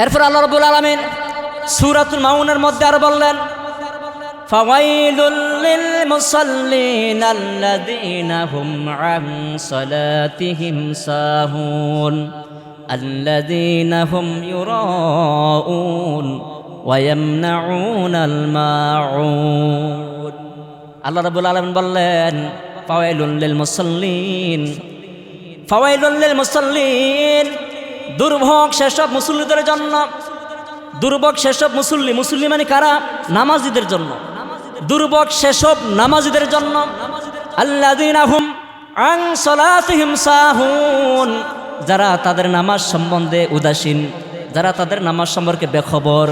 এরপর আল্লাহ রাব্বুল আলামিন সূরাতুল মাউনের মধ্যে আর বললেন, ফাওয়াইলুল লিল মুসাল্লিন আল্লাযীনা হুম আন সালাতিহিম সাহুন আল্লাযীনা হুম ইউরাউন ওয়া ইয়ামনাউনাল মাউন। আল্লাহ রাব্বুল আলামিন বললেন, ফাওয়াইলুল লিল মুসাল্লিন, ফাওয়াইলুল লিল মুসাল্লিন, দুর্ভোগ সেসব মুসল্লিদের জন্য। দুর্ভোগ সেসব মুসল্লি, মুসল্লি মানে কারা? নামাজিদের জন্য। দুর্ভোগ সেসব নামাজিদের জন্য। আল্লাযীনা হুম আন সালাতিহিম সাহুন, যারা তাদের নামাজ সম্বন্ধে উদাসীন, যারা তাদের নামাজ সম্পর্কে বেখবর,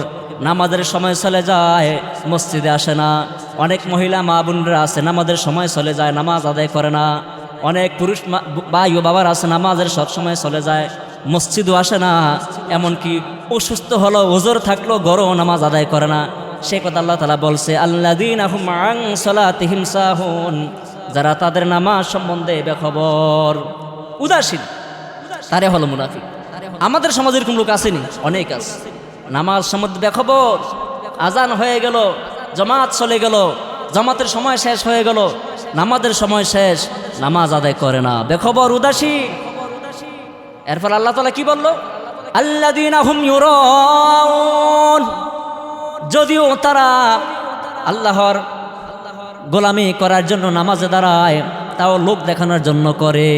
নামাজের সময় চলে যায় মসজিদে আসে না। অনেক মহিলা মা বোনরা আছে নামাজের সময় চলে যায়, নামাজ আদায় করে না। অনেক পুরুষ ভাই ও বাবার আছে নামাজের সব সময় চলে যায়, মসজিদও আসে না। এমনকি অসুস্থ হলো, ওজর থাকলো, গরম নামাজ আদায় করে না। সে কথা আল্লাহ তাআলা বলছে, আল্লাযীনা হুম আন সালাতিহিম সাহুন, যারা তাদের নামাজ সম্বন্ধে বেখবর, উদাসীন, তারে হলো মুনাফিক। আমাদের সমাজে এরকম লোক আসেনি? অনেক আছে। নামাজ সম্বন্ধে বেখবর, আজান হয়ে গেল, জামাত চলে গেল, জামাতের সময় শেষ হয়ে গেল, নামাজের সময় শেষ, নামাজ আদায় করে না, বেখবর, উদাসীন। এরপর আল্লাহ তাআলা কি বলল? আল্লাযীনা হুম ইউরাউন, যদিও তারা আল্লাহর গোলামি করার জন্য নামাজে দাঁড়ায়, তাও লোক দেখানোর জন্য করে।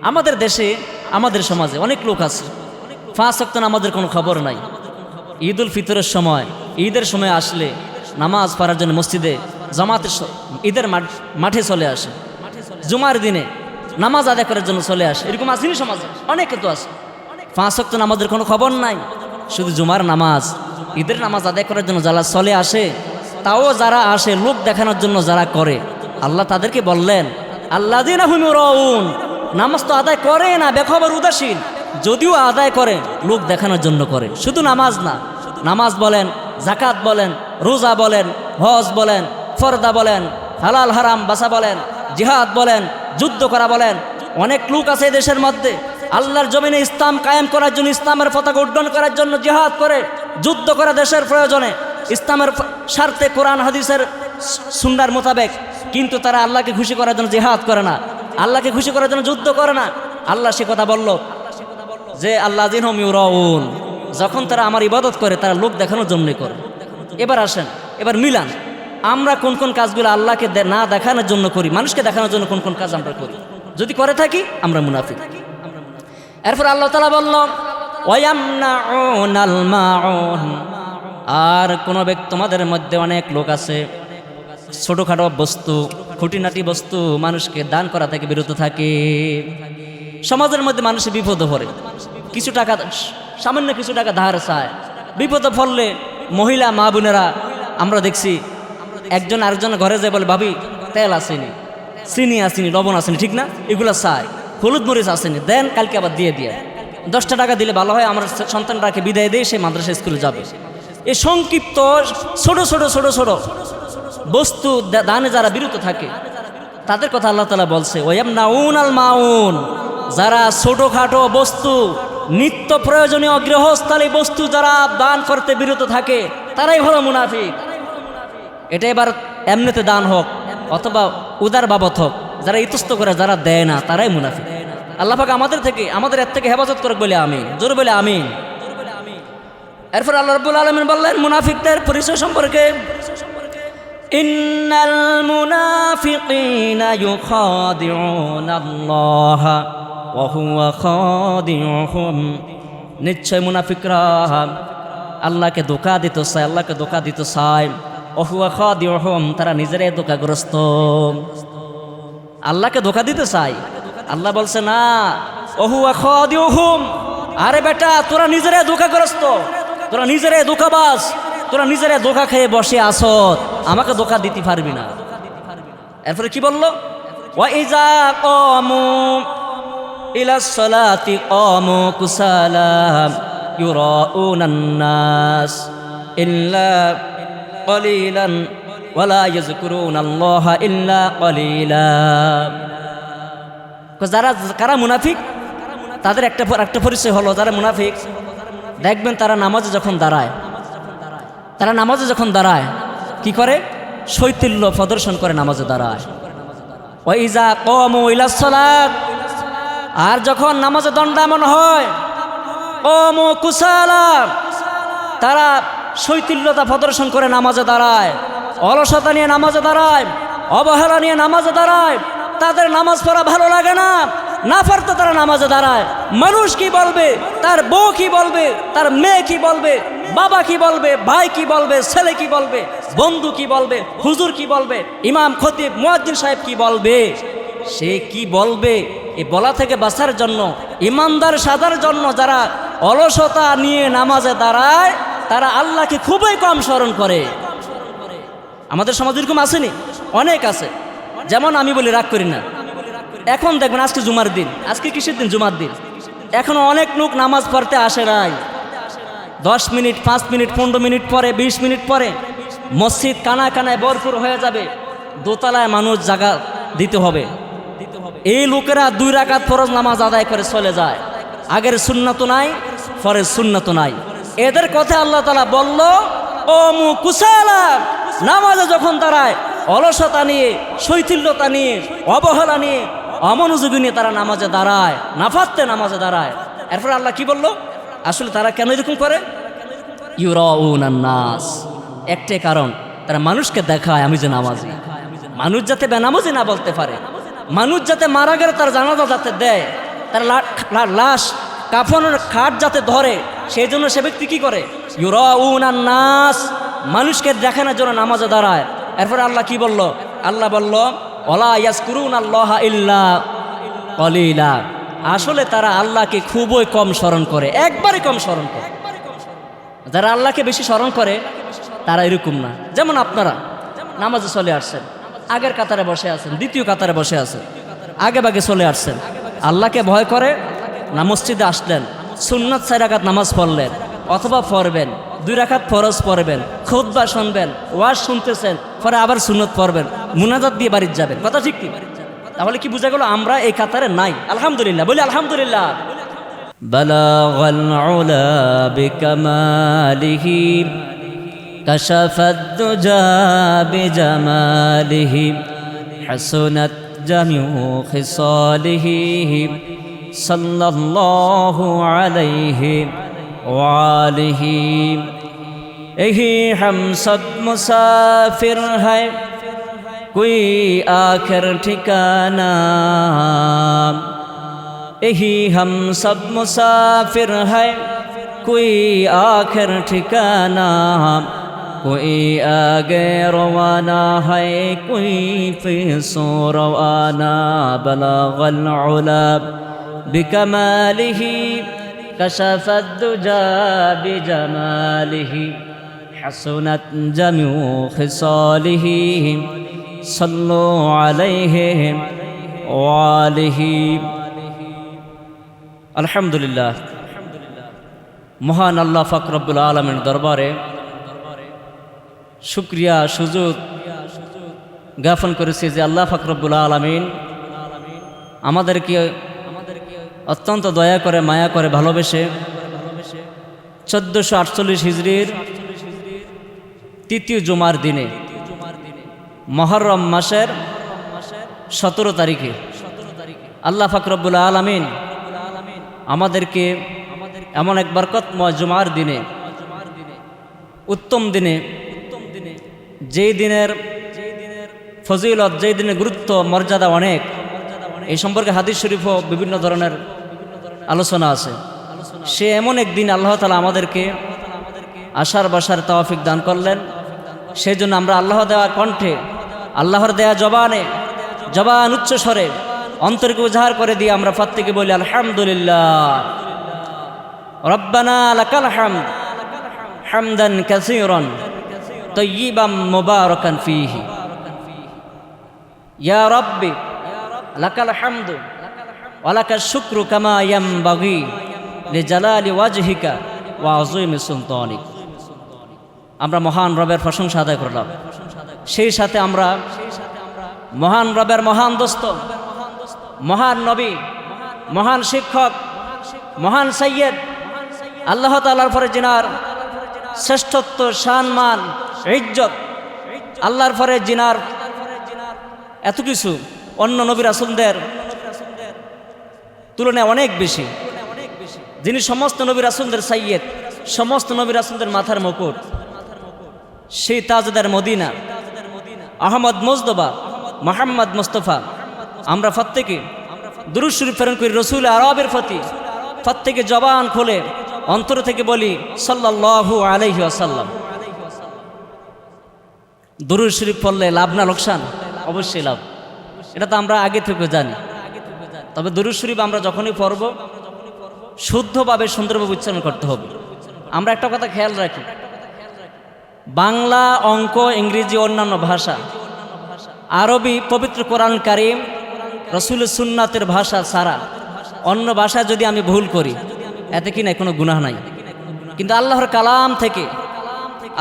আমাদের দেশে, আমাদের সমাজে অনেক লোক আছে, 5 ওয়াক্ত নামাজের কোনো খবর নাই। ঈদুল ফিতরের সময়, ঈদের সময় আসলে নামাজ পড়ার জন্য মসজিদে, জামাতের ঈদের মাঠে চলে আসে, জুমার দিনে নামাজ আদায় করার জন্য চলে আসে। এরকম আসেনি সমাজে? অনেকে তো আছে। 5 ওয়াক্ত নামাজের কোনো খবর নাই, শুধু জুমার নামাজ, ঈদের নামাজ আদায় করার জন্য যারা চলে আসে, তাও যারা আসে লোক দেখানোর জন্য যারা করে, আল্লাহ তাদেরকে বললেন, আল্লাযীনা হুম ইউরাউন, নামাজ তো আদায় করে না, বেখবর, উদাসীন। যদিও আদায় করে, লোক দেখানোর জন্য করে। শুধু নামাজ না, নামাজ বলেন, যাকাত বলেন, রোজা বলেন, হজ বলেন, ফরদা বলেন, হালাল হারাম বাসা বলেন, জিহাদ বলেন, যুদ্ধ করা বলেন। অনেক লোক আছে এই দেশের মধ্যে আল্লাহর জমিনে ইসলাম কায়েম করার জন্য, ইসলামের পতাকা উড্ডয়ন করার জন্য জিহাদ করে, যুদ্ধ করে দেশের প্রয়োজনে, ইসলামের স্বার্থে, কোরআন হাদিসের সুন্নাহর মোতাবেক। কিন্তু তারা আল্লাহকে খুশি করার জন্য জিহাদ করে না, আল্লাহকে খুশি করার জন্য যুদ্ধ করে না। আল্লাহ সে কথা বলল যে আল্লাযীনা হুম ইউরাউন, যখন তারা আমার ইবাদত করে, তারা লোক দেখানোর জন্যই করে। এবার আসেন, এবার মিলান, আমরা কোন কোন কাজগুলো আল্লাহকে না দেখানোর জন্য করি, মানুষকে দেখানোর জন্য কোন কোন কাজ আমরা করি? যদি করে থাকি, আমরা মুনাফিক। এরপর আল্লাহ তাআলা বলল, ওয়ায়ামনাউনাল মাউন, আর কোন ব্যক্তি, তোমাদের মধ্যে অনেক লোক আছে ছোটখাটো বস্তু, খুঁটিনাটি বস্তু মানুষকে দান করা থেকে বিরত থাকে। সমাজের মধ্যে মানুষের বিপদে পড়ে, কিছু টাকা, সামান্য কিছু টাকা ধার চায়, বিপদে পড়লে মহিলা মা বোনেরা আমরা দেখছি একজন আরেকজন ঘরে যায় বলে, ভাবি তেল আসেনি, চিনি আসেনি, লবণ আসেনি, ঠিক না? এগুলো চায়, হলুদ মরিচ আসেনি, দেন, কালকে আবার দিয়ে দিয়ে। 10টা টাকা দিলে ভালো হয়, আমার সন্তানটাকে বিদায় দিয়ে সে মাদ্রাসা স্কুলে যাবে। এই সংক্ষিপ্ত ছোট ছোট ছোট ছোট বস্তু দানে যারা বিরত থাকে, তাদের কথা আল্লাহ তাআলা বলছে, ওয়ায়ামনাউনাল মাউন, যারা ছোটখাটো বস্তু, নিত্য প্রয়োজনীয় গৃহস্থালী বস্তু যারা দান করতে বিরত থাকে, তারাই হলো মুনাফিক। এটা এবার এমনিতে দান হোক অথবা উদার বাবদ হোক, যারা ইতস্ত করে, যারা দেয় না, তারাই মুনাফিক। আল্লাহ পাক আমাদের এর থেকে হেফাজত করুক বলে আমিন, জোরে বলে আমিন। এরপর আল্লাহ রাব্বুল আলামিন বললেন মুনাফিকদের পরিচয় সম্পর্কে, ইন্নাল মুনাফিকিনা ইউখাদিউনাল্লাহা ওয়া হুয়া খাদিউহুম, নিশ্চয় মুনাফিকরা আল্লাহকে ধোঁকা দিতে চায়, আল্লাহকে ধোঁকা দিতে চায়। ওয়া হুয়া খাদিউহুম, তারা নিজেরাই ধোঁকাগ্রস্ত, আল্লাহকে ধোঁকা দিতে চায়। আল্লাহ বলছে না, ওয়া হুয়া খাদিউহুম, আরে বেটা তোরা নিজেরাই ধোঁকাগ্রস্ত, তোরা নিজেরাই ধোঁকাবাজ, তোরা নিজেরাই ধোঁকা খেয়ে বসে আসত, আমাকে ধোঁকা দিতে পারবি না। এরপরে কি বলল? ওয়া ইযা কামু ইলাস সালাতি কামু কুসালা ইউরাউনান নাস ইল্লা কলিলান ওয়ালা ইয়াযকুরুনাল্লাহা ইল্লা কলিলা। যারা কারা মুনাফিক, তাদের একটা পরিচয় হলো, যারা মুনাফিক দেখবেন তারা নামাজে যখন দাঁড়ায়, কি করে? শৈথিল্য প্রদর্শন করে নামাজে দাঁড়ায়। ওয়াইজা ক্বামু ইলাস সালাত, আর যখন নামাজে দণ্ডায়মান হয়, ক্বামু কুসালা, তারা শৈথিল্যতা প্রদর্শন করে নামাজে দাঁড়ায়, অলসতা নিয়ে নামাজে দাঁড়ায়, অবহেলা নিয়ে নামাজে দাঁড়ায়। তাদের নামাজ পড়া ভালো লাগে না, না পারতে তারা নামাজে দাঁড়ায়। মানুষ কি বলবে, তার বউ কি বলবে, তার মেয়ে কি বলবে, বাবা কি বলবে, ভাই কি বলবে, ছেলে কি বলবে, বন্ধু কি বলবে, হুজুর কি বলবে, ইমাম খতিব মুয়াজ্জিন সাহেব কি বলবে, সে কি বলবে, এই বলা থেকে বাঁচার জন্য, ইমানদার সাজার জন্য যারা অলসতা নিয়ে নামাজে দাঁড়ায়, তারা আল্লাহকে খুবই কম স্মরণ করে। আমাদের সমাজ এরকম আসেনি? অনেক আছে। যেমন আমি বলি, রাগ করি না, এখন দেখবেন আজকে জুমার দিন, আজকে কিসের দিন? জুমার দিন। এখনো অনেক লোক নামাজ পড়তে আসে নাই। 10 মিনিট, 5 মিনিট, 15 মিনিট পরে, 20 মিনিট পরে মসজিদ কানায় কানায় ভরপুর হয়ে যাবে, দোতলায় মানুষ জায়গা দিতে হবে। এই লোকেরা 2 রাকাত ফরজ নামাজ আদায় করে চলে যায়। আগের সুন্নাত নাই, ফরজ সুন্নাত নাই। এদের কথা আল্লাহ তাআলা বলল, ও মুকুসালা, নামাজে যখন দাঁড়ায় অলসতা নিয়ে, শৈথিল্যতা নিয়ে, অবহেলা নিয়ে, অমনোযোগী নিয়ে তারা নামাজে দাঁড়ায়, নাফাতে নামাজে দাঁড়ায়। এরপর আল্লাহ কি বলল? আসলে তারা কেন এরকম করে? ইউরাউনান নাস, একটাই কারণ, তারা মানুষকে দেখায় আমি যে নামাজি। মানুষ যাতে বেনামাজি না বলতে পারে, মানুষ যাতে মারা গেলে তার জানাজা যাতে দেয়, তার লাশ কাফনের খাট যাতে ধরে, সেই জন্য সে ব্যক্তি কি করে? ইউরাউনান নাস, মানুষকে দেখানোর জন্য নামাজে দাঁড়ায়। এরপর আল্লাহ কি বলল? আল্লাহ বলল, ওয়ালা ইয়াজকুরুনাল্লাহা ইল্লা কলিলা, আসলে তারা আল্লাহকে খুবই কম স্মরণ করে, একবারে কম স্মরণ করে। যারা আল্লাহকে বেশি স্মরণ করে তারা এরকম না। যেমন আপনারা নামাজে চলে আসছেন, আগের কাতারে বসে আছেন, দ্বিতীয় কাতারে বসে আছেন, আগে ভাগে চলে আসছেন, আল্লাহকে ভয় করে না মসজিদে আসলেন, সুন্নাত 4 রাকাত নামাজ পড়লেন, অথবা পড়বেন, 2 রাকাত ফরজ পড়বেন, খুতবা শুনবেন, ওয়াজ শুনতেছেন, পরে আবার সুন্নত পড়বেন, মুনাজাত দিয়ে বাড়িতে যাবেন। কথা ঠিক কি? তাহলে কি বোঝা গেল? আমরা এই কাতারে নাই। আলহামদুলিল্লাহ, বলি আলহামদুলিল্লাহ। বালাগাল উলা বিকামালিহি কাশাফাদ দুজা বিজামালিহি হাসুনাত জামিউ খিসালিহি সাল্লাল্লাহু আলাইহি ওয়া আলিহি। यही हम सब मुसाफिर है, कोई आखिर ठिकाना, यही हम सब मुसाफिर है, कोई आखिर ठिकाना, कोई आगे रवाना है, कोई पीछे रवाना। बलगल उला बिकमालिही कशफद दुजा बिजमालिही हसनत जमिउ खिसालिही सल्लु अलैहि ওয়া আলিহি। আলহামদুলিল্লাহ, মহান আল্লাহ পাক রব্বুল আলামিনের দরবারে শুকরিয়া সুজুদ জ্ঞাপন করেছি যে আল্লাহ পাক রব্বুল আলামিন আমাদেরকে অত্যন্ত দয়া করে, মায়া করে, ভালোবেসে 1448 হিজরির 3য় জুমার দিনে, মুহররম মাসের 17 তারিখে আল্লাহ পাক রব্বুল আলামিন আমাদেরকে এমন এক বরকতময় জুমার দিনে, উত্তম দিনে, যেই দিনের ফজিলত, যেই দিনের গুরুত্ব, মর্যাদা অনেক, এই সম্পর্কে হাদিস শরীফও বিভিন্ন ধরনের আলোচনা আছে। সে এমন এক দিন আল্লাহ তাআলা আমাদেরকে আশার বাসার তৌফিক দান করলেন। সেই জন্য আমরা আল্লাহ দেওয়া কণ্ঠে, আল্লাহর দেয়া জবান উচ্চ স্বরে অন্তরকে উজাহার করে দিয়ে আমরা প্রত্যেকে বলি আলহামদুলিল্লাহ। রব্বানা লাকাল হামদ হামদান কাসীরান তাইয়িবান মুবারাকান ফীহি। ইয়া রাব্বি লাকাল হামদু ওয়া লাকাশ শুকরু কামা ইয়ানবাগি লিজালালি ওয়াজহিকা ওয়া আযীমি সুলতানিক। আমরা মহান রবের প্রশংসা আদায় করলাম। সেই সাথে আমরা মহান রবের মহান দোস্ত, মহান নবী, মহান শিক্ষক, মহান সৈয়দ আল্লাহ তাআলার পরে জিনার শ্রেষ্ঠত্ব, সম্মান, ইজ্জত, আল্লাহর পরে জিনার এত কিছু অন্য নবী রাসূলদের তুলনায় অনেক বেশি। যিনি সমস্ত নবী রাসূলদের সাইয়্যেদ, সমস্ত নবী রাসূলদের মাথার মুকুট, সেই তাজদার মদিনা আহমদ মুজতবা মুহাম্মদ মুস্তাফা, আমরা প্রত্যেকে দুরূদ শরীফ প্রেরণ করি রাসূল আরবের প্রতি। প্রত্যেকে জবান খুলে অন্তর থেকে বলি সাল্লাল্লাহু আলাইহি ওয়াসাল্লাম। দুরূদ শরীফ পড়লে লাভ না লোকসান? অবশ্যই লাভ, এটা তো আমরা আগে থেকে জানি। তবে দুরূদ শরীফ আমরা যখনই পড়ব শুদ্ধভাবে সুন্দরভাবে উচ্চারণ করতে হবে। আমরা একটা কথা খেয়াল রাখি, বাংলা, অঙ্ক, ইংরেজি, অন্যান্য ভাষা, আরবি, পবিত্র কোরআন কারীম, রাসূলের সুন্নাতের ভাষা ছাড়া অন্য ভাষায় যদি আমি ভুল করি এতে কি নাই কোনো গুনাহ নাই। কিন্তু আল্লাহর কালাম থেকে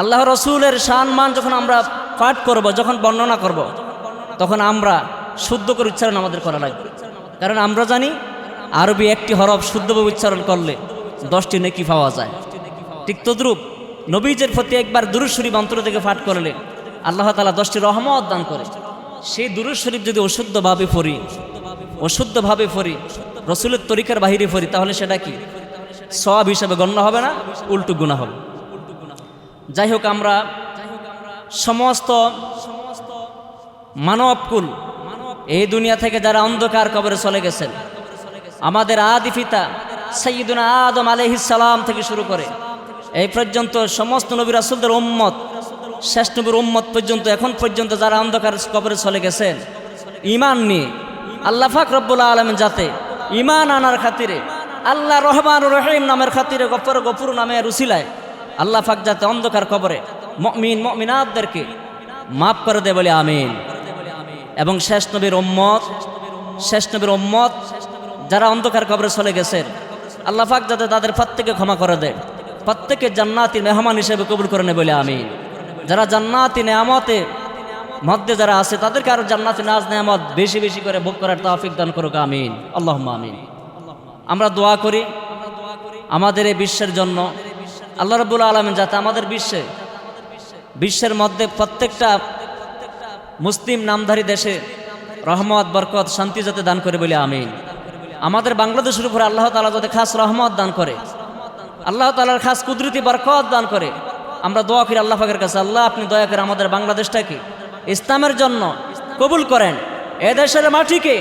আল্লাহ রসুলের সম্মান যখন আমরা পাঠ করব, যখন বর্ণনা করব, তখন আমরা শুদ্ধ করে উচ্চারণ আমাদের করা লাগবে। কারণ আমরা জানি আরবি একটি হরফ শুদ্ধভাবে উচ্চারণ করলে 10টি নেকি পাওয়া যায়। ঠিক তদ্রূপ নবীজের প্রতি একবার দুরূদ শরীফ অন্তর থেকে পাঠ করলে আল্লাহ তাআলা 10টি রহমত দান করে। সেই দুরূদ শরীফ যদি অশুদ্ধভাবে পড়ি, রসুলের তরিকার বাহিরে পড়ি, তাহলে সেটা কি সওয়াব হিসাবে গণ্য হবে না, উল্টো গুনাহ হবে। যাই হোক, আমরা সমস্ত মানবকুল এই দুনিয়া থেকে যারা অন্ধকার কবরে চলে গেছেন, আমাদের আদি পিতা সাইয়্যিদুনা আদম আলাইহিস সালাম থেকে শুরু করে এই পর্যন্ত সমস্ত নবী রাসূলদের উম্মত, শেষ নবীর উম্মত পর্যন্ত এখন পর্যন্ত যারা অন্ধকার কবরে চলে গেছেন, ঈমান নিয়ে আল্লাহ পাক রব্বুল আলামিন যাতে ঈমান আনার খাতিরে, আল্লাহ রহমান রহিম নামের খাতিরে, গফুর নামের উসিলায় আল্লাহ পাক যাতে অন্ধকার কবরে মুমিন মুমিনাতদেরকে মাফ করে দেয় বলে আমিন। এবং শেষ নবীর উম্মত যারা অন্ধকার কবরে চলে গেছেন, আল্লাহ পাক যাতে তাদের প্রত্যেককে ক্ষমা করে দেয়, প্রত্যেকে জান্নাতি মেহমান হিসেবে কবুল করে নেয় বলে আমিন। যারা জান্নাতি নেয়ামতের মধ্যে যারা আছে তাদেরকে আরো জান্নাতি নাজ নেয়ামত বেশি বেশি করে ভোগ করার তৌফিক দান করুক, আমিন, আল্লাহুম্মা আমিন। আমরা দোয়া করি আমাদের এই বিশ্বের জন্য, আল্লাহ রাব্বুল আলামিন যাতে আমাদের বিশ্বের মধ্যে প্রত্যেকটা মুসলিম নামধারী দেশে রহমত, বরকত, শান্তি যাতে দান করে বলে আমিন। আমাদের বাংলাদেশের উপরে আল্লাহ তাআলা যাতে খাস রহমত দান করে, আল্লাহ তাআলার খাস কুদরতি বরকত দান করে। আমরা দোয়া করি আল্লাহ পাকের কাছে, আল্লাহ আপনি দয়া করে আমাদের বাংলাদেশটাকে ইসলামের জন্য কবুল করেন, এই দেশের মাটিকে,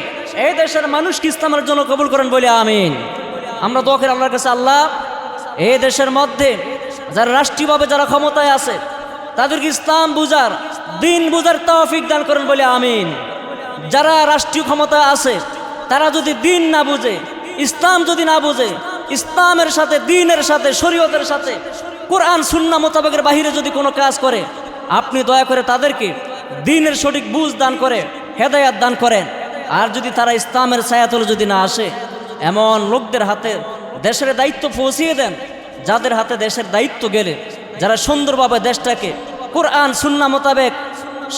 এই দেশের মানুষকে ইসলামের জন্য কবুল করেন বলে আমিন। আমরা দোয়া করি আল্লাহর কাছে, আল্লাহ এই দেশের মধ্যে যারা রাষ্ট্রীয়ভাবে যারা ক্ষমতায় আছে তাদেরকে ইসলাম বুঝার, দিন বুঝার তৌফিক দান করেন বলে আমিন। যারা রাষ্ট্রীয় ক্ষমতা আছে তারা যদি দিন না বুঝে, ইসলাম যদি না বুঝে, ইসলামের সাথে, দিনের সাথে, শরীয়তের সাথে, কোরআন সুন্নাহ মোতাবেকের বাহিরে যদি কোনো কাজ করে, আপনি দয়া করে তাদেরকে দিনের সঠিক বুঝ দান করে হেদায়াত দান করেন। আর যদি তারা ইসলামের ছায়াতলে যদি না আসে, এমন লোকদের হাতে দেশের দায়িত্ব পৌঁছিয়ে দেন, যাদের হাতে দেশের দায়িত্ব গেলে যারা সুন্দরভাবে দেশটাকে কোরআন সুন্নাহ মোতাবেক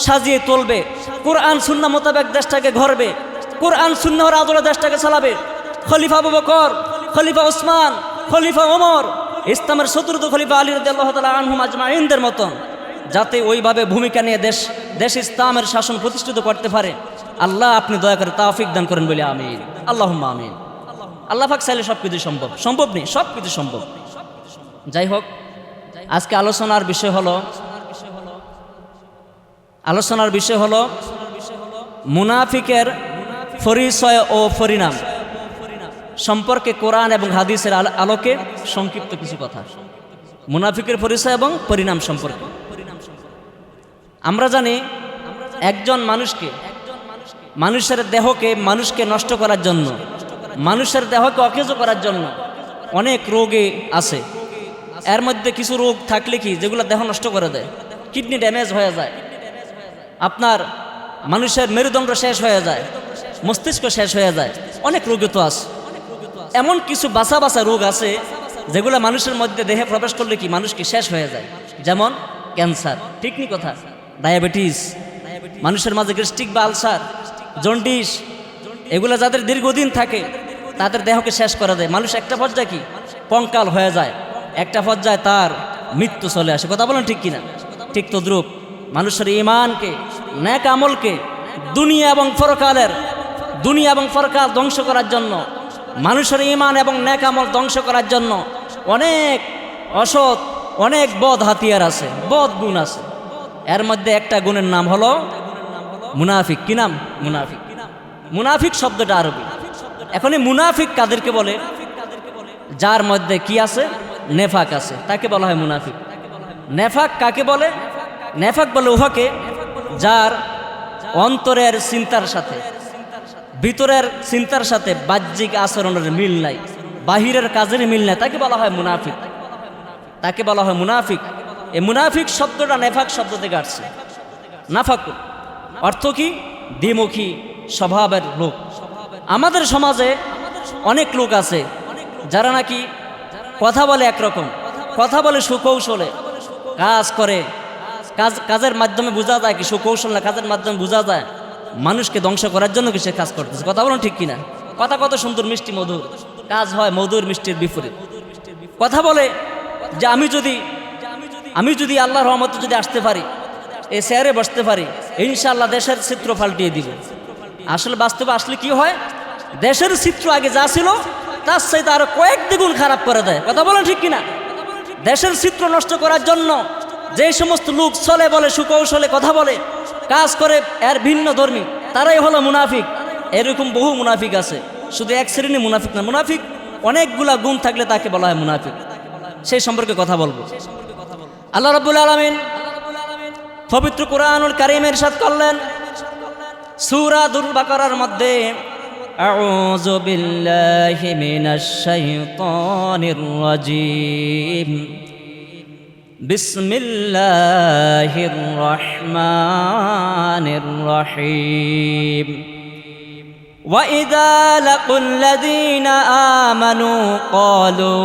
সাজিয়ে তুলবে, কোরআন সুন্নাহ মোতাবেক দেশটাকে গড়বে, কোরআন সুন্নাহর আদলে দেশটাকে চালাবে। খলিফা আবু বকর, খলিফা ওসমান, খলিফা ওমর, ইসলামের চতুর্থ খলিফা আলী রাদিয়াল্লাহু তাআলা আনহুম আজমাইনদের মতন যাতে ওইভাবে ভূমিকা নিয়ে দেশ ইসলামের শাসন প্রতিষ্ঠিত করতে পারে, আল্লাহ আপনি দয়া করে তৌফিক দান করেন বলে আমিন, আল্লাহুম্মা আমিন। আল্লাহ পাক চাইলে সব কিছু সম্ভব নেই, সব কিছু সম্ভব। যাই হোক, আজকে আলোচনার বিষয় হলো মুনাফিকের পরিচয় ও পরিণাম সম্পর্কে কোরআন এবং হাদিসের আলোকে সংক্ষিপ্ত কিছু কথা। মুনাফিকের পরিচয় এবং পরিণাম সম্পর্কে আমরা জানি, একজন মানুষের দেহকে নষ্ট করার জন্য, মানুষের দেহকে অকেজ করার জন্য অনেক রোগে আছে। এর মধ্যে কিছু রোগ থাকলে কি যেগুলো দেহ নষ্ট করে দেয়, কিডনি ড্যামেজ হয়ে যায়, আপনার মানুষের মেরুদণ্ড শেষ হয়ে যায়, মস্তিষ্ক শেষ হয়ে যায়, অনেক রোগ তো আছে। এমন কিছু বাছা রোগ আছে যেগুলো মানুষের মধ্যে দেহে প্রবেশ করলে কি মানুষকে শেষ হয়ে যায়, যেমন ক্যান্সার, ঠিক নি কথা, ডায়াবেটিস, মানুষের মাঝে গ্যাস্ট্রিক বা আলসার, জন্ডিস, এগুলো যাদের দীর্ঘদিন থাকে তাদের দেহকে শেষ করে দেয়। মানুষ একটা পর্যায়ে কি কঙ্কাল হয়ে যায়, একটা পর্যায়ে তার মৃত্যু চলে আসে। কথা বলেন ঠিক কিনা? ঠিক তদ্রূপ মানুষের ঈমানকে, নেক আমলকে দুনিয়া এবং পরকাল ধ্বংস করার জন্য, মানুষের ঈমান এবং নেক আমল ধ্বংস করার জন্য অনেক অসৎ, অনেক বদ হাতিয়ার আছে, বদ গুণ আছে। এর মধ্যে একটা গুণের নাম হলো মুনাফিক। কি নাম? মুনাফিক। মুনাফিক শব্দটা আরবি। এখন এই মুনাফিক কাদেরকে বলে? যার মধ্যে কি আছে? নেফাক আছে, তাকে বলা হয় মুনাফিক। নেফাক কাকে বলে? নেফাক বলে উহাকে যার অন্তরের চিন্তার সাথে, ভিতরের চিন্তার সাথে বাহ্যিক আচরণের মিল নাই, বাহিরের কাজের মিল নাই, তাকে বলা হয় মুনাফিক। তাকে বলা হয় মুনাফিক। এই মুনাফিক শব্দটা নেফাক শব্দ থেকে আসছে। নাফাকুল অর্থ কি? দ্বিমুখী স্বভাবের লোক। আমাদের সমাজে অনেক লোক আছে যারা নাকি কথা বলে একরকম, কথা বলে সুকৌশলে, কাজ করে কাজের মাধ্যমে বোঝা যায় কি সুকৌশল না, কাজের মাধ্যমে বোঝা যায় মানুষকে ধ্বংস করার জন্য কি সে কাজ করতেছে। কথা বলুন ঠিক কিনা? কথা কত সুন্দর, মিষ্টি, মধুর, কাজ হয় মধুর মিষ্টির বিপরীত। কথা বলে যে আমি যদি আল্লাহর রহমতে যদি আসতে পারি, এই চেয়ারে বসতে পারি, ইনশাআল্লাহ দেশের চিত্র পাল্টিয়ে দিব। আসলে বাস্তবে আসলে কি হয়? দেশের চিত্র আগে যা ছিল তার চাইতে আরো কয়েক দ্বিগুণ খারাপ করে দেয়। কথা বলেন ঠিক কিনা? দেশের চিত্র নষ্ট করার জন্য যে সমস্ত লোক চলে বলে, সুকৌশলে কথা বলে, কাজ করে এর ভিন্ন ধর্মী, তারাই হলো মুনাফিক। এরকম বহু মুনাফিক আছে, শুধু এক শ্রেণী মুনাফিক না, মুনাফিক অনেকগুলা গুণ থাকলে তাকে বলা হয় মুনাফিক। সেই সম্পর্কে কথা বলবো। আল্লাহ রাব্বুল আলামিন পবিত্র কুরআনুল কারীমে ইরশাদ করলেন সূরাতুল বাকারার মধ্যে, আউযু বিল্লাহি মিনাশ শাইতানির রাজীম, বিসমিল্লাহির রহমানির রহিম। وَإِذَا لَقُوا الَّذِينَ آمَنُوا قَالُوا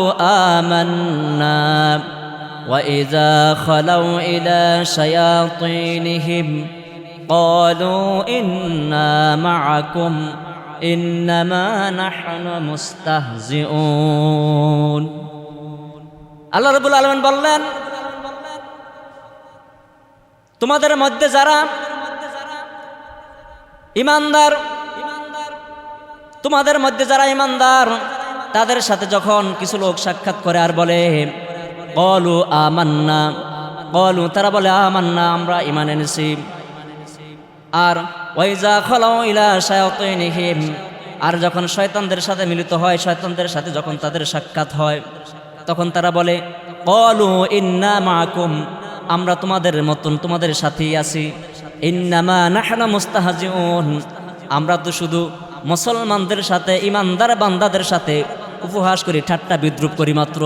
آمَنَّا وَإِذَا خَلَوْا إِلَى شَيَاطِينِهِمْ قَالُوا إِنَّا مَعَكُمْ إِنَّمَا نَحْنُ مُسْتَهْزِئُونَ। আল্লাহ রাব্বুল আলামিন বললেন, তোমাদের মধ্যে যারা ঈমানদার, তোমাদের মধ্যে যারা ঈমানদার, তাদের সাথে যখন কিছু লোক সাক্ষাৎ করে আর বলে ক্বালু আমান্না, ক্বালু তারা বলে আমান্না, আমরা ঈমান এনেছি। আর ওয়াইজা খালাউ ইলা শায়াতিনিহিম, আর যখন শয়তানদের সাথে মিলিত হয়, শয়তানদের সাথে যখন তাদের সাক্ষাৎ হয়, তখন তারা বলে ক্বালু ইন্না মাআকুম, আমরা তোমাদের মতন তোমাদের সাথেই আছি। ইন্নামা নাহনু মুস্তাহজিউন, আমরা তো শুধু মুসলমানদের সাথে, ঈমানদার বান্দাদের সাথে উপহাস করি, ঠাট্টা বিদ্রুপ করি মাত্র।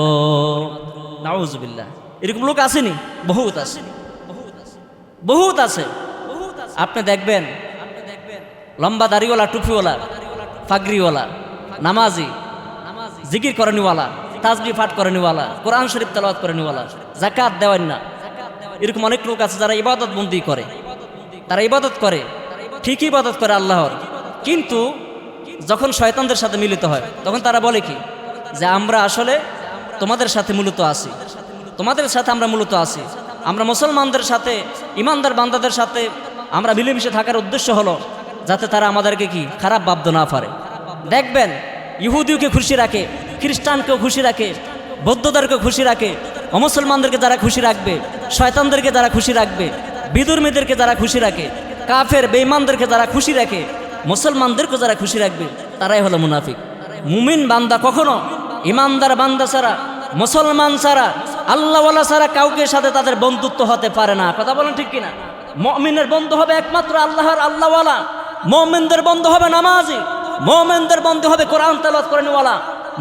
নাউজুবিল্লাহ। এরকম লোক আসেনি? বহুত আছে, বহুত আছে। আপনি দেখবেন লম্বা দাড়িওয়ালা, টুপিওয়ালা, পাগড়িওয়ালা, নামাজি, জিকির করেনিওয়ালা, তাসবিহ পাঠ করেনিওয়ালা, কোরআন শরীফ তেলাওয়াত করেনিওয়ালা, যাকাত দেওয়ান না, এরকম অনেক লোক আছে যারা ইবাদত বন্দি করে। তারা ইবাদত করে, ঠিকই ইবাদত করে আল্লাহর, কিন্তু যখন শয়তানদের সাথে মিলিত হয় তখন তারা বলে কি যে আমরা আসলে তোমাদের সাথে মূলত আছি, তোমাদের সাথে আমরা মূলত আছি, আমরা মুসলমানদের সাথে, ঈমানদার বান্দাদের সাথে আমরা মিলেমিশে থাকার উদ্দেশ্য হলো যাতে তারা আমাদেরকে কি খারাপ ভাবত না পারে। দেখবেন ইহুদিকে খুশি রাখে, খ্রিস্টানকেও খুশি রাখে, বৌদ্ধদেরকে খুশি রাখে, অমুসলমানদেরকে যারা খুশি রাখবে, শয়তানদেরকে যারা খুশি রাখবে, বিধর্মীদেরকে যারা খুশি রাখে, কাফের বেঈমানদেরকে যারা খুশি রাখে, মুসলমানদেরকে যারা খুশি রাখবে, তারাই হলো মুনাফিক। মুমিন বান্দা কখনো ঈমানদার বান্দা ছাড়া, মুসলমান ছাড়া, আল্লাহওয়ালা ছাড়া কাউকে সাথে তাদের বন্ধুত্ব হতে পারে না। কথা বলেন ঠিক কিনা? মুমিনের বন্ধু হবে একমাত্র আল্লাহর আল্লাহওয়ালা, মুমিনদের বন্ধু হবে নামাজি, মুমিনদের বন্ধু হবে কোরআন তেলাওয়াত করেনওয়ালা,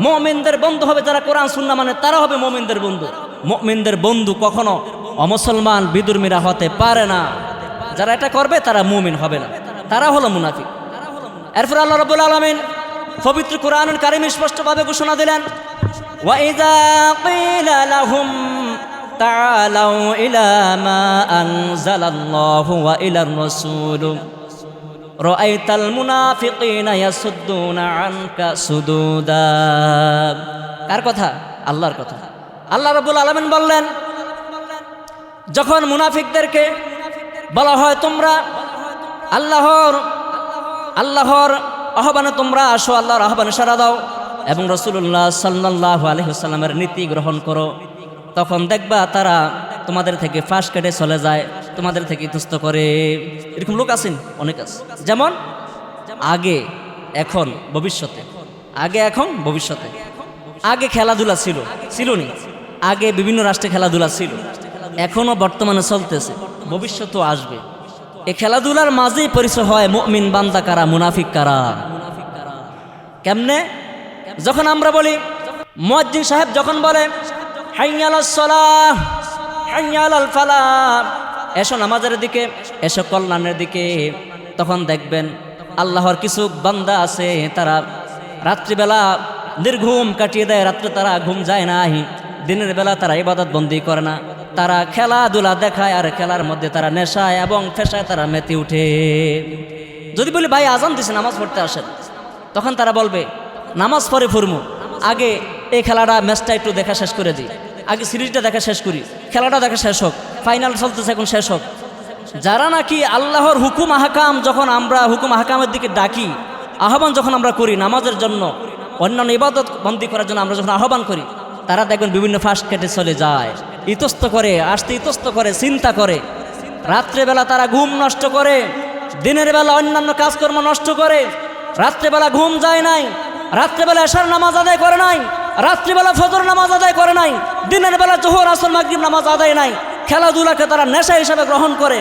মুমিনদের বন্ধু হবে যারা কোরআন সুন্নাহ মানে, তারা হবে মুমিনদের বন্ধু। মুমিনদের বন্ধু কখনো অমুসলমান বিধর্মীরা হতে পারে না। যারা এটা করবে তারা মুমিন হবে না, তারা হলো মুনাফিক। এরপর আল্লাহ রাব্বুল আলামিন পবিত্র কুরআনুল কারীম স্পষ্টভাবে ঘোষণা দিলেন, ওয়াইযা ক্বিলা লাহুম তাআলাউ ইলা মা আনজালাল্লাহু ওয়া ইলার রাসূল রাআইতাল মুনাফিকিনা ইয়াসুদ্দুনা আনকা সুদুদা। কার কথা? আল্লাহর কথা। আল্লাহ রাব্বুল আলামিন বললেন, যখন মুনাফিকদেরকে বলা হয় তোমরা আল্লাহর আহ্বানে তোমরা আসো, আল্লাহর আহ্বানে সাড়া দাও এবং রাসূলুল্লাহ সাল্লাল্লাহু আলাইহি ওয়াসাল্লামের নীতি গ্রহণ করো, তখন দেখবা তারা তোমাদের থেকে ফাঁস কেটে চলে যায়, তোমাদের থেকে ইতস্ত করে। এরকম লোক আছেন, অনেক আছে। যেমন আগে, এখন, ভবিষ্যতে। আগে, এখন, ভবিষ্যতে। আগে খেলাধুলা ছিল নি, আগে বিভিন্ন রাষ্ট্রে খেলাধুলা ছিল, এখনো বর্তমানে চলতেছে, ভবিষ্যতেও আসবে। এই খেলাধুলার মাঝেই পরিচয় হয় মুমিন বান্দা কারা, মুনাফিক কারা। কেমনে? যখন আমরা বলি, মুয়াজ্জিন সাহেব যখন বলে হাইয়া আলাস সালাহ, হাইয়া আলাল ফালাহ, এসো নামাজের দিকে, এসো কল্যাণের দিকে, তখন দেখবেন আল্লাহর কিছু বান্দা আছে, তারা রাত্রিবেলা নির্ঘুম কাটিয়ে দেয়, রাত্রে তারা ঘুম যায় নাই, দিনের বেলা তারা ইবাদত বন্দি করে না, তারা খেলাধুলা দেখায়, আর খেলার মধ্যে তারা নেশায় এবং ফেশায় তারা মেতে উঠে। যদি বলি ভাই আজান দিছে, নামাজ পড়তে আসেন, তখন তারা বলবে নামাজ পড়ে ফুরমু, আগে এই খেলাটা ম্যাচটা একটু দেখা শেষ করে দিই, আগে সিরিজটা দেখা শেষ করি, খেলাটা দেখা শেষ হোক, ফাইনাল চলতেছে এখন শেষ হোক। যারা নাকি আল্লাহর হুকুম আহকাম, যখন আমরা হুকুম আহকামের দিকে ডাকি, আহ্বান যখন আমরা করি নামাজের জন্য, অন্যান্য ইবাদত বন্দি করার জন্য আমরা যখন আহ্বান করি, তারা দেখবেন বিভিন্ন ফাঁস কেটে চলে যায়, ইতস্ত করে, আসতে ইতস্ত করে, চিন্তা করে। রাত্রেবেলা তারা ঘুম নষ্ট করে, দিনের বেলা অন্যান্য কাজকর্ম নষ্ট করে, রাত্রেবেলা ঘুম যায় নাই, রাত্রেবেলা এশার নামাজ আদায় করে নাই, রাত্রিবেলা ফজর নামাজ আদায় করে নাই, দিনের বেলা জোহর আসর মাগরিব নামাজ আদায় নাই। খেলাধুলাকে তারা নেশা হিসাবে গ্রহণ করে।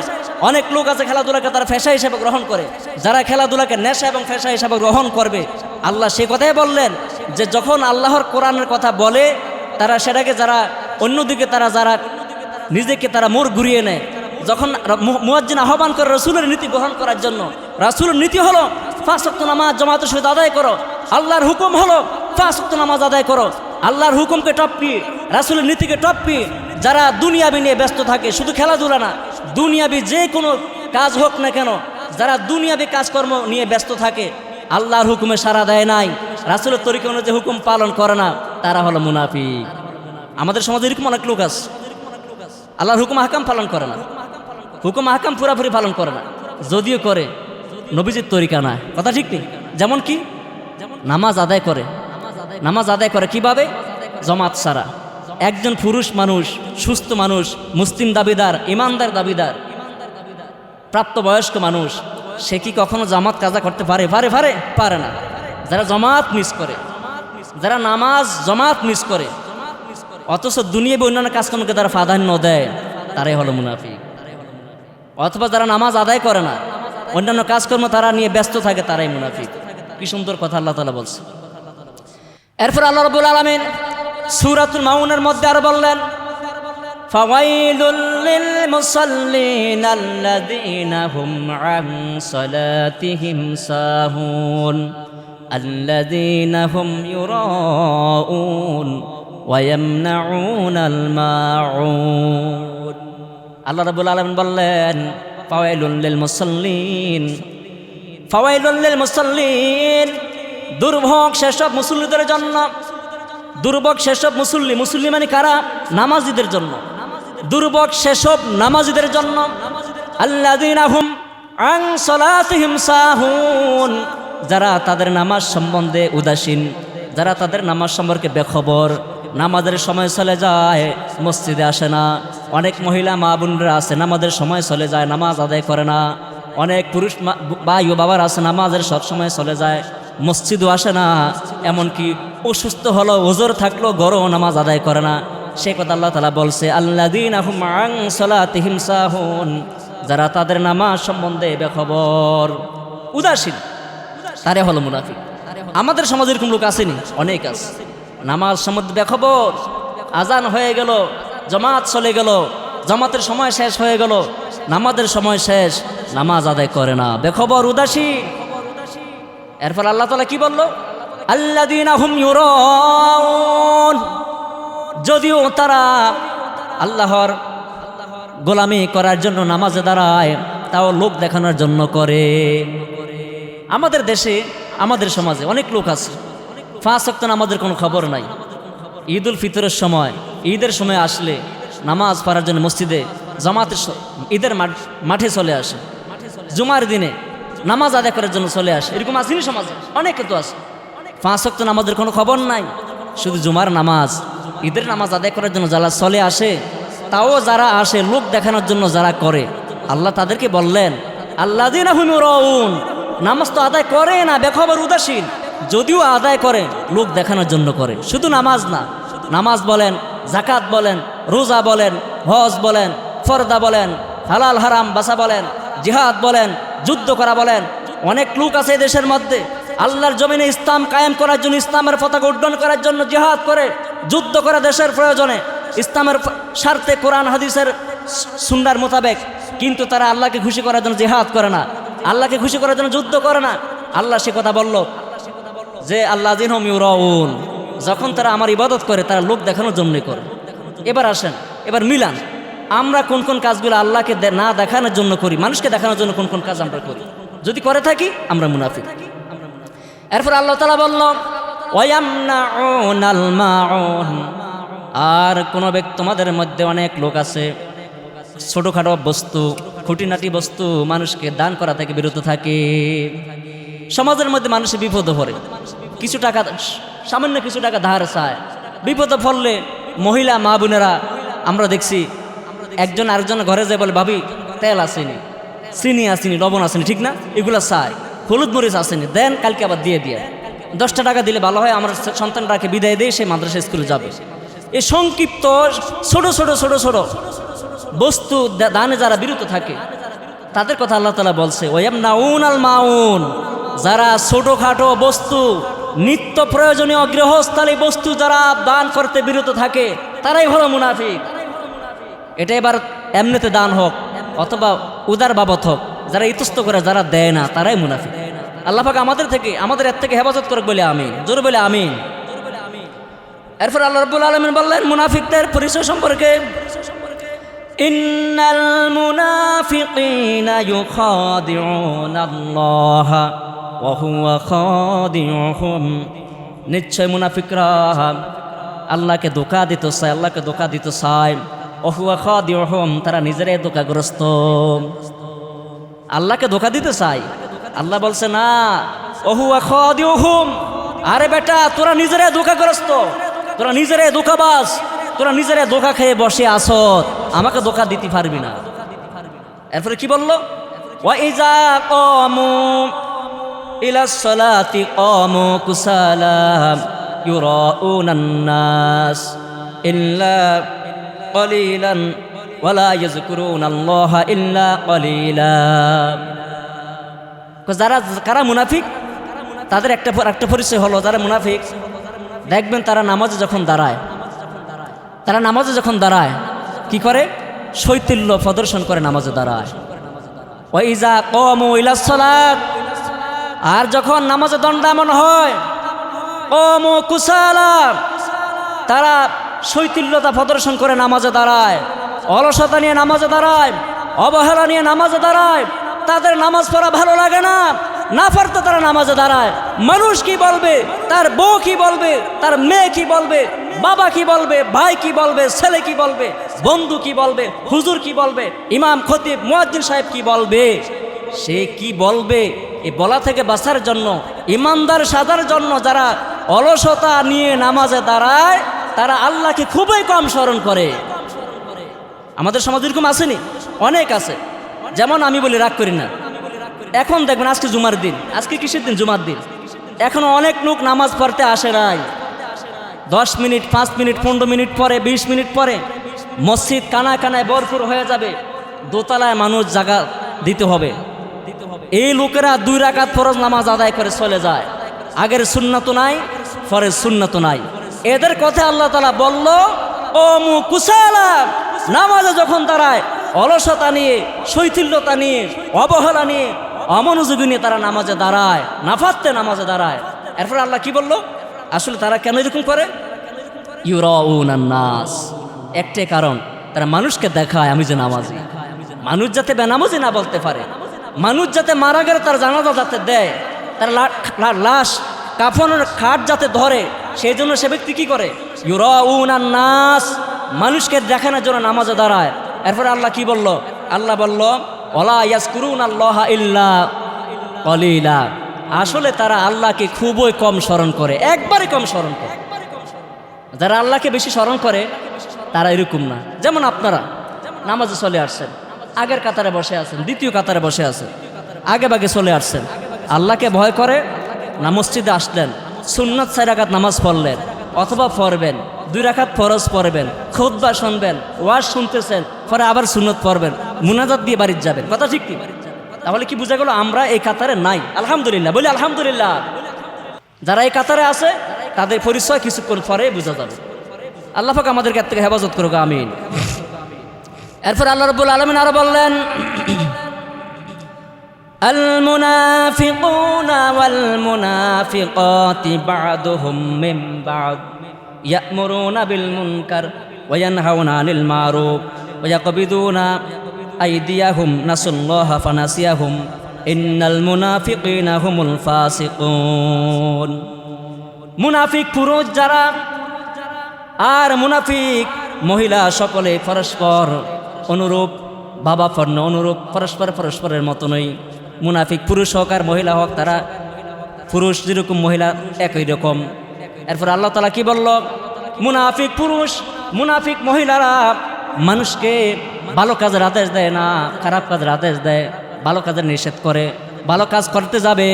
অনেক লোক আছে খেলাধুলাকে তারা ফেশা হিসাবে গ্রহণ করে। যারা খেলাধুলাকে নেশা এবং ফেশা হিসাবে গ্রহণ করবে, আল্লাহ সে কথাই বললেন যে যখন আল্লাহর কোরআনের কথা বলে, তারা সেটাকে যারা অন্যদিকে যারা নিজেকে তারা মোড় ঘুরিয়ে নেয়। যখন মুয়াজ্জিন আহ্বান করে রাসূলের নীতি গ্রহণ করার জন্য, রাসূলের নীতি হলো 5 ওয়াক্ত নামাজ জামাতের সহিত আদায় করো, আল্লাহর হুকুম হলো 5 ওয়াক্ত নামাজ আদায় করো। আল্লাহর হুকুমকে টপকি, রাসূলের নীতিকে টপকি যারা দুনিয়াবি নিয়ে ব্যস্ত থাকে, শুধু খেলাধুলা না, দুনিয়াবি যে কোনো কাজ হোক না কেন, যারা দুনিয়াবি কাজকর্ম নিয়ে ব্যস্ত থাকে, আল্লাহর হুকুমে সাড়া দেয় নাই, রাসূলের তরিকা অনুযায়ী হুকুম পালন করে না, তারা হলো মুনাফিক। আমাদের সমাজে এরকম অনেক লোক আছে, আল্লাহর হুকুম আহকাম পালন করে না, হুকুম আহকাম পুরাপুরি পালন করে না, যদিও করে নবীজির তরিকা না, কথা ঠিক নেই। যেমন কি নামাজ আদায় করে কিভাবে? জামাত ছাড়া। একজন পুরুষ মানুষ, সুস্থ মানুষ, মুসলিম দাবিদার, ইমানদার দাবিদার, প্রাপ্তবয়স্ক মানুষ, সে কি কখনো জামাত কাজা করতে পারে? পারে না। যারা জামাত মিস করে, যারা নামাজ জামাত মিস করে, অথচ দুনিয়াবি অন্যান্য কাজকর্মকে তারা প্রাধান্য দেয়, তারাই হলো মুনাফিক। অথবা যারা নামাজ আদায় করে না, অন্যান্য কাজকর্ম তারা নিয়ে ব্যস্ত থাকে, তারাই মুনাফিক। কি সুন্দর কথা আল্লাহ তাআলা বলছে। এরপর আল্লাহ রাব্বুল আলামিন সূরাতুল মাউনের মধ্যে আরো বললেন, ফাওয়াইলুল লিল মুসাল্লিন আল্লাযীনা হুম আন সালাতিহিম সাহুন আল্লাযীনা হুম ইউরাউন ওয়া ইয়ামনাউনাল মাউন। আল্লাহ রাব্বুল আলামিন বললেন ফাওয়াইলুল লিল মুসাল্লিন, দুর্ভোগ সেসব মুসল্লিদের জন্য। দুর্ভোগ সেসব মুসল্লি মানে কারা? নামাজিদের জন্য। দুর্ভোগ সেসব নামাজিদের জন্য। আল্লাযীনা হুম আন সালাতিহিম সাহুন, যারা তাদের নামাজ সম্বন্ধে উদাসীন, যারা তাদের নামাজ সম্পর্কে বেখবর, নামাজের সময় চলে যায়, মসজিদে আসে না। অনেক মহিলা মা বোনরা আছে, নামাজের সময় চলে যায়, নামাজ আদায় করে না। অনেক পুরুষ ভাই ও বাবার আছে, নামাজের সব সময় চলে যায়, মসজিদও আসে না। এমনকি অসুস্থ হলো, ওজর থাকলো, গরম নামাজ আদায় করে না। সে কথা আল্লাহ তাআলা বলছে, আল্লাযীনা হুম আন সালাতিহিম সাহুন, যারা তাদের নামাজ সম্বন্ধে বেখবর, উদাসীন, তারা হলো মুনাফিক। আমাদের সমাজে এরকম লোক আসেনি, অনেক আছে। নামাজ সম্বন্ধে বেখবর, আজান হয়ে গেল, জামাত চলে গেল, জামাতের সময় শেষ হয়ে গেল, নামাজের সময় শেষ, নামাজ আদায় করে না, বেখবর, উদাসীন। এরপর আল্লাহ তাআলা কি বলল? আল্লাযীনা হুম ইউরাউন, যদিও তারা আল্লাহর গোলামি করার জন্য নামাজে দাঁড়ায়, তাও লোক দেখানোর জন্য করে। আমাদের দেশে, আমাদের সমাজে অনেক লোক আছে 5 ওয়াক্ত নামাজের কোনো খবর নাই। ঈদুল ফিতরের সময়, ঈদের সময় আসলে নামাজ পড়ার জন্য মসজিদে জামাতের ঈদের মাঠে চলে আসে, জুমার দিনে নামাজ আদায় করার জন্য চলে আসে। এরকম আসেনি সমাজে? অনেকে তো আছে। 5 ওয়াক্ত নামাজের কোনো খবর নাই, শুধু জুমার নামাজ, ঈদের নামাজ আদায় করার জন্য যারা চলে আসে, তাও যারা আসে লোক দেখানোর জন্য যারা করে, আল্লাহ তাদেরকে বললেন আল্লাযীনা হুম ইউরাউন, নামাজ তো আদায় করে না, বেখবর উদাসীন, যদিও আদায় করে লোক দেখানোর জন্য করে। শুধু নামাজ না, নামাজ বলেন, জাকাত বলেন, রোজা বলেন, হজ বলেন, ফরদা বলেন, হালাল হারাম বাসা বলেন, জিহাদ বলেন, যুদ্ধ করা বলেন। অনেক লোক আছে এই দেশের মধ্যে আল্লাহর জমিনে ইসলাম কায়েম করার জন্য, ইসলামের পতাকা উড্ডয়ন করার জন্য জিহাদ করে, যুদ্ধ করে দেশের প্রয়োজনে, ইসলামের স্বার্থে, কোরআন হাদিসের সুন্নাহর মোতাবেক, কিন্তু তারা আল্লাহকে খুশি করার জন্য জিহাদ করে না, আল্লাহকে খুশি করার জন্য যুদ্ধ করে না। আল্লাহ সে কথা বলল যে আল্লাযীনা হুম ইউরাউন, যখন তারা আমার ইবাদত করে তারা লোক দেখানোর জন্যই করে। এবার আসেন, এবার মিলান, আমরা কোন কোন কাজগুলো আল্লাহকে না দেখানোর জন্য করি, মানুষকে দেখানোর জন্য কোন কোন কাজ আমরা করি? যদি করে থাকি আমরা মুনাফিক। এরপর আল্লাহ তাআলা বলল ওয়ায়ামনাউনাল মাউন, আর কোন ব্যক্তি তোমাদের মধ্যে অনেক লোক আছে ছোটখাটো বস্তু, খুঁটিনাটি বস্তু মানুষকে দান করা থেকে বিরত থাকে। সমাজের মধ্যে মানুষের বিপদে পড়ে, কিছু টাকা, সামান্য কিছু টাকা ধার চায়, বিপদে পড়লে মহিলা মা বোনেরা আমরা দেখছি একজন আরেকজন ঘরে যায় বলে ভাবি তেল আসেনি, চিনি আসেনি, লবণ আসেনি, ঠিক না? এগুলো চায়, হলুদ মরিচ আসেনি, দেন কালকে আবার দিয়ে দিয়ে 10টা টাকা দিলে ভালো হয়, আমার সন্তানটাকে বিদায় দিয়ে সে মাদ্রাসা স্কুলে যাবে। এই সংক্ষিপ্ত ছোট ছোট ছোট ছোট বস্তু দানে যারা বিরত থাকে তাদের কথা আল্লাহ তাআলা বলছে ওয়ায়ামনাউনাল মাউন, যারা ছোটখাটো বস্তু, নিত্য প্রয়োজনীয় গৃহস্থালী বস্তু যারা দান করতে বিরত থাকে তারাই হলো মুনাফিক। এটা এবার এমনিতে দান হোক অথবা উদার বাবদ হোক, যারা ইতস্ত করে, যারা দেয় না, তারাই মুনাফিক। আল্লাহ পাক আমাদের এর থেকে হেফাজত করুক বলে আমিন, জোরে বলে আমিন। এরপর আল্লাহ রাব্বুল আলামিন বললেন মুনাফিকদের পরিচয় সম্পর্কে, ইন্নাল মুনাফিকিনা ইউখাদিউনাল্লাহা ওয়া হুয়া খাদিউহুম, নিশ্চয় মুনাফিকরা আল্লাহকে ধোঁকা দিতে চায়, আল্লাহকে ধোঁকা দিতে চায়। ওয়া হুয়া খাদিউহুম, তারা নিজেরাই ধোঁকাগ্রস্ত, আল্লাহকে ধোঁকা দিতে চায়। আল্লাহ বলছে না, ওয়া হুয়া খাদিউহুম, আরে বেটা তোরা নিজেরাই ধোঁকাগ্রস্ত, তোরা নিজেরাই ধোঁকাবাজ, তোরা নিজেরাই ধোঁকা খেয়ে বসে আসো, আমাকে ধোঁকা দিতে পারবি না। এরপরে কি বললো? ওয়া ইযা কামু ইলাস সালাতি কামু কুসালা ইউরাউনান নাস ইল্লা কলিলান ওয়ালা ইয়াযকুরুনাল্লাহা ইল্লা কলিলা। যারা কারা মুনাফিক, তাদের একটা পরিচয় হলো, যারা মুনাফিক দেখবেন তারা নামাজে যখন দাঁড়ায় কি করে? শৈথিল্য প্রদর্শন করে নামাজে দাঁড়ায়। ওয়া ইযা কামু ইলাস সালাত, আর যখন নামাজে দণ্ডায়মান হয়, কামু কুসালা, তারা শৈথিল্যতা প্রদর্শন করে নামাজে দাঁড়ায়, অলসতা নিয়ে নামাজে দাঁড়ায়, অবহেলা নিয়ে নামাজে দাঁড়ায়। তাদের নামাজ পড়া ভালো লাগে না, না পারতে তারা নামাজে দাঁড়ায়। মানুষ কি বলবে, তার বউ কি বলবে, তার মেয়ে কি বলবে, বাবা কি বলবে, ভাই কি বলবে, ছেলে কি বলবে, বন্ধু কি বলবে, হুজুর কি বলবে, ইমাম খতিব মুয়াজ্জিন সাহেব কি বলবে, সে কি বলবে, এই বলা থেকে বাঁচার জন্য, ইমানদার সাজার জন্য যারা অলসতা নিয়ে নামাজে দাঁড়ায় তারা আল্লাহকে খুবই কম স্মরণ করে। আমাদের সমাজ এরকম আসেনি? অনেক আছে। যেমন আমি বলি রাগ করি না, এখন দেখবেন আজকে জুমার দিন, আজকে কিসের দিন? জুমার দিন। এখন অনেক লোক নামাজ পড়তে আসে নাই, 10 মিনিট, 5 মিনিট, 15 মিনিট পরে, 20 মিনিট পরে মসজিদ কানায় কানায় ভরপুর হয়ে যাবে, দোতলায় মানুষ জায়গা দিতে হবে। এই লোকেরা 2 রাকাত ফরজ নামাজ আদায় করে চলে যায়, আগের সুন্নাত নাই, ফরজ সুন্নাত নাই। এদের কথা আল্লাহ তাআলা বলল ও মুকুসালা, নামাজে যখন দাঁড়ায় অলসতা নিয়ে, শৈথিল্যতা নিয়ে, অবহেলা নিয়ে, অমনোযোগী নিয়ে তারা নামাজে দাঁড়ায়, নাফাতে নামাজে দাঁড়ায়। এরপর আল্লাহ কি বলল? আসলে তারা কেন এরকম করে? ইউরাউনান নাস, একটাই কারণ, তারা মানুষকে দেখায় আমি যে নামাজি। মানুষ যাতে বেনামাজি না বলতে পারে, মানুষ যাতে মারা গেলে তার জানাজা যাতে দেয়, তার লাশ কাফনের খাট যাতে ধরে, সেই জন্য সে ব্যক্তি কি করে? ইউরাউনান নাস, মানুষকে দেখানোর জন্য নামাজে দাঁড়ায়। এরপরে আল্লাহ কি বলল? আল্লাহ বলল ওয়ালা ইয়াজকুরুনাল্লাহা ইল্লা কলিলা। আসলে তারা আল্লাহকে খুবই কম স্মরণ করে, একবারে কম স্মরণ করে। যারা আল্লাহকে বেশি স্মরণ করে তারা এরকম না। যেমন আপনারা নামাজে চলে আসছেন, আগের কাতারে বসে আছেন, দ্বিতীয় কাতারে বসে আছেন, আগে ভাগে চলে আসছেন, আল্লাহকে ভয় করে না মসজিদে আসলেন, সুন্নাত 4 রাকাত নামাজ পড়লেন অথবা পড়বেন, 2 রাকাত ফরজ পড়বেন, খুতবা শুনবেন, ওয়াজ শুনতেছেন, পরে আবার সুন্নত পড়বেন, মুনাজাত দিয়ে বাড়িতে যাবেন। কথা ঠিক কি? তাহলে কি বোঝা গেল আমরা এই কাতারে নাই? আলহামদুলিল্লাহ বলি আলহামদুলিল্লাহ। যারা এই কাতারে আছে তাদের পরিচয় কিছুক্ষণ পরে বোঝা যাবে। আল্লাহ পাক আমাদেরকে এর থেকে হেফাজত করুক, আমিন। এরপর আল্লাহ রাব্বুল আলামিন আরো বললেন আল মুনাফিকুনা ওয়াল মুনাফিকাতি বা'দুহুম মিন বা'দ ইয়া'মুরুনা বিল মুনকার ওয়া ইয়ানহাউনা আনিল মারুফ ওয়া ইয়াকবিদুনা আইদিয়াহুম নাসাল্লাহা ফানাসিয়াহুম ইন্নাল মুনাফিকিনা হুমুল ফাসিকুন। মুনাফিক পুরুষ যারা আর মুনাফিক মহিলা সকলে পরস্পর অনুরূপ, ভাবাপন্ন অনুরূপ, পরস্পরের মতনই। মুনাফিক পুরুষ হোক আর মহিলা হোক, তারা পুরুষ যেরকম মহিলা একই রকম। এরপর আল্লাহ তাআলা কি বলল? মুনাফিক পুরুষ মুনাফিক মহিলারা মানুষকে ভালো কাজের আদেশ দেয় না, খারাপ কাজের আদেশ দেয়, ভালো কাজের নিষেধ করে। ভালো কাজ করতে যাবে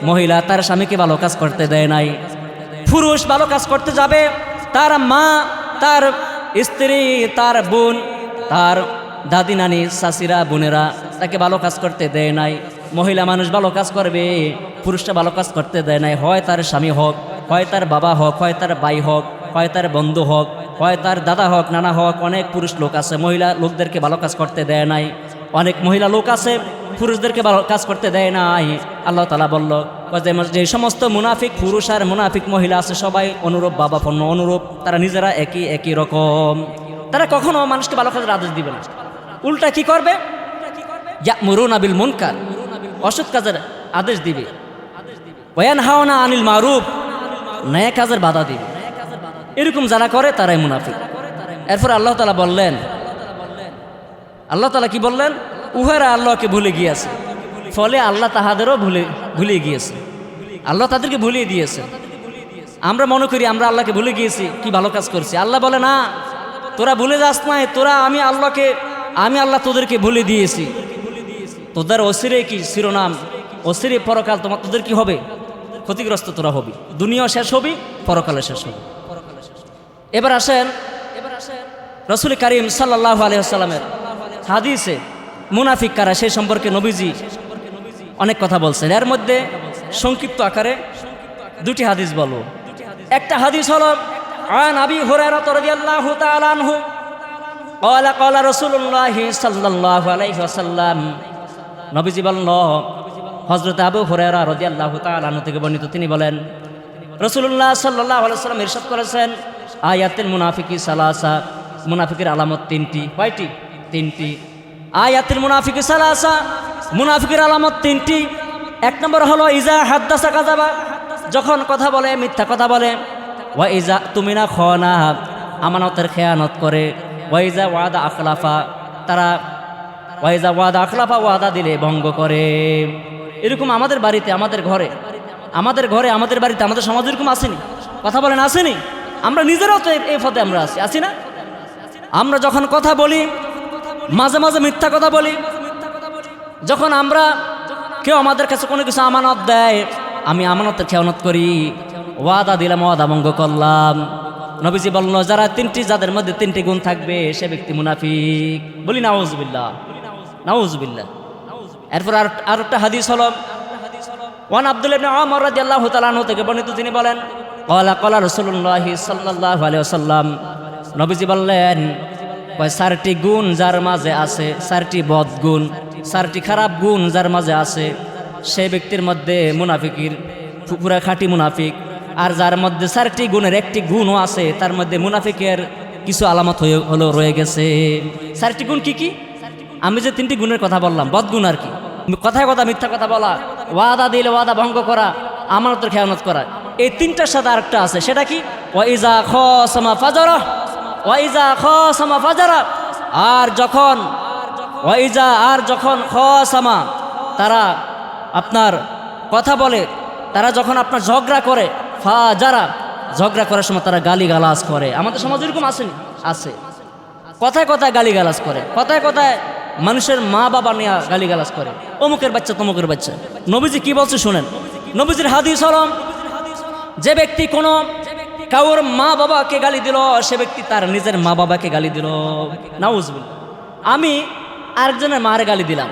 মহিলা, তার স্বামীকে ভালো কাজ করতে দেয় নাই। পুরুষ ভালো কাজ করতে যাবে, তার মা, তার স্ত্রী, তার বোন, তার দাদি নানি চাচিরা বোনেরা তাকে ভালো কাজ করতে দেয় নাই। মহিলা মানুষ ভালো কাজ করবে, পুরুষটা ভালো কাজ করতে দেয় নাই। হয় তার স্বামী হোক, হয় তার বাবা হোক, হয় তার ভাই হোক, হয় তার বন্ধু হোক, হয় তার দাদা হোক, নানা হোক। অনেক পুরুষ লোক আছে মহিলা লোকদেরকে ভালো কাজ করতে দেয় নাই। অনেক মহিলা লোক আছে পুরুষদেরকে ভালো কাজ করতে দেয় নাই। আল্লাহ তাআলা বলল যে সমস্ত মুনাফিক পুরুষ আর মুনাফিক মহিলা আছে সবাই অনুরূপ, ভাবাপন্ন অনুরূপ, তারা নিজেরা একই রকম। তারা কখনো মানুষকে ভালো কাজের আদেশ দিবে না, উল্টা কি করবে? ইয়া'মুরুনা বিল মুনকার, অসৎ কাজের আদেশ দিবে। ওয়া ইয়ানহাউনা আনিল মারুফ, ন্যায় কাজের বাধা দিবে। এরকম যারা করে তারাই মুনাফিক। এরপর আল্লাহ তাআলা বললেন, আল্লাহ তাআলা কি বললেন? উহারা আল্লাহকে ভুলে গিয়েছে, ফলে আল্লাহ তাহাদেরও ভুলে গিয়েছে। আল্লাহ তাদেরকে ভুলিয়ে দিয়েছে। আমরা মনে করি আমরা আল্লাহকে ভুলে গিয়েছি, কি ভালো কাজ করছি। আল্লাহ বলে না, তোরা ভুলে যাস নাই, তোরা আমি আল্লাহ তোদেরকে ভুলে দিয়েছি। তোদের অচিরে কি শিরোনাম, অচিরে পরকাল তোদের কি হবে? ক্ষতিগ্রস্ত তোরা হবি, দুনিয়া শেষ হবি, পরকালে শেষ হবি। এবার আসেন রাসূল কারীম সাল্লাল্লাহু আলাইহি ওয়াসাল্লামের হাদিসে মুনাফিক কারা সেই সম্পর্কে নবীজি অনেক কথা বলছেন। এর মধ্যে সংক্ষিপ্ত আকারে 2টি হাদিস বলবো। একটা হাদিস হলো আন আবি হুরায়রা রাদিয়াল্লাহু তাআলা আনহু ক্বালা ক্বালা রাসূলুল্লাহ সাল্লাল্লাহু আলাইহি ওয়াসাল্লাম, নবীজি বলল, হযরত আবু হুরায়রা রাদিয়াল্লাহু তাআলা আনহু থেকে বর্ণিত, তিনি বলেন রাসূলুল্লাহ সাল্লাল্লাহু আলাইহি ওয়াসাল্লাম ইরশাদ করেছেন আয়াতুল মুনাফিকি সালাসা, মুনাফিকের আলামত 3টি। কয়টি? 3টি। আয়াতুল মুনাফিকি সালাসা, মুনাফিকের আলামত 3টি। 1 নম্বর হলো ইজা হাদ্দাসা কাযাবা, যখন কথা বলে মিথ্যা কথা বলে। ওয়া ইজা তুমিনা খানা, আমানতের খেয়ানত করে। ওয়া ইজা ওয়াদা আখলাফা, তারা ওয়া ইজা ওয়াদা আখলাফা, ওয়াদা দিলে ভঙ্গ করে। এরকম আমাদের বাড়িতে, আমাদের ঘরে, আমাদের বাড়িতে, আমাদের সমাজে এরকম আসেনি? কথা বলেন, আসেনি? আমরা নিজেরাও তো এই পথে আমরা আছি না? আমরা যখন কথা বলি মাঝে মাঝে মিথ্যা কথা বলি। যখন আমরা কেউ আমাদের কাছে কোনো কিছু আমানত দেয়, আমি আমানতের খেয়ানত করি, ওয়াদা দিলাম, ওয়াদা ভঙ্গ করলাম। নবীজি বলল যাদের মধ্যে 3টি গুণ থাকবে সে ব্যক্তি মুনাফিক। বলি নাউজুবিল্লাহ, নাউজুবিল্লাহ। এরপর আর একটা হাদিস হলো ওয়ান আব্দুল্লাহ ইবনে উমর রাদিয়াল্লাহু তাআলা আনহু থেকে বর্ণিত, তিনি বলেন ক্বালা ক্বালা রাসূলুল্লাহ সাল্লাল্লাহু আলাইহি ওয়াসাল্লাম, নবীজি বললেন 4টি গুণ যার মাঝে আছে, 4টি বদ গুণ, 4টি খারাপ গুণ যার মাঝে আছে, সেই ব্যক্তির মধ্যে মুনাফিকের পুরা খাঁটি মুনাফিক। আর যার মধ্যে 4টি গুণের 1টি গুণও আছে, তার মধ্যে মুনাফিকের কিছু আলামত হলো রয়ে গেছে। 4টি গুণ কি কি? আমি যে 3টি গুণের কথা বললাম, বদগুণ আর কি, কথায় কথা মিথ্যা কথা বলা, ওয়াদা দিলে ওয়াদা ভঙ্গ করা, আমানতের খেয়ানত করা। এই 3টার সাথে আরেকটা আছে, সেটা কি? ওয়া ইজা খাসামা ফাজারা, ওয়াইজা খাসামা ফাজারা, আর যখন খাসামা তারা আপনার কথা বলে, তারা যখন আপনার ঝগড়া করে, ফাজারা ঝগড়া করার সময় তারা গালিগালাজ করে। আমাদের সমাজ এরকম আসেনি? আছে। কথায় কথায় গালিগালাজ করে, কথায় কথায় মানুষের মা বাবা নিয়ে গালিগালাজ করে, অমুকের বাচ্চা তমুকের বাচ্চা। নবীজি কি বলছে শুনেন, নবীজির হাদিস হলো, যে ব্যক্তি কোনো কাউর মা বাবাকে গালি দিল, সে ব্যক্তি তার নিজের মা বাবাকে গালি দিল। নাউজুবিল্লাহ। আমি আরেকজনের মার গালি দিলাম,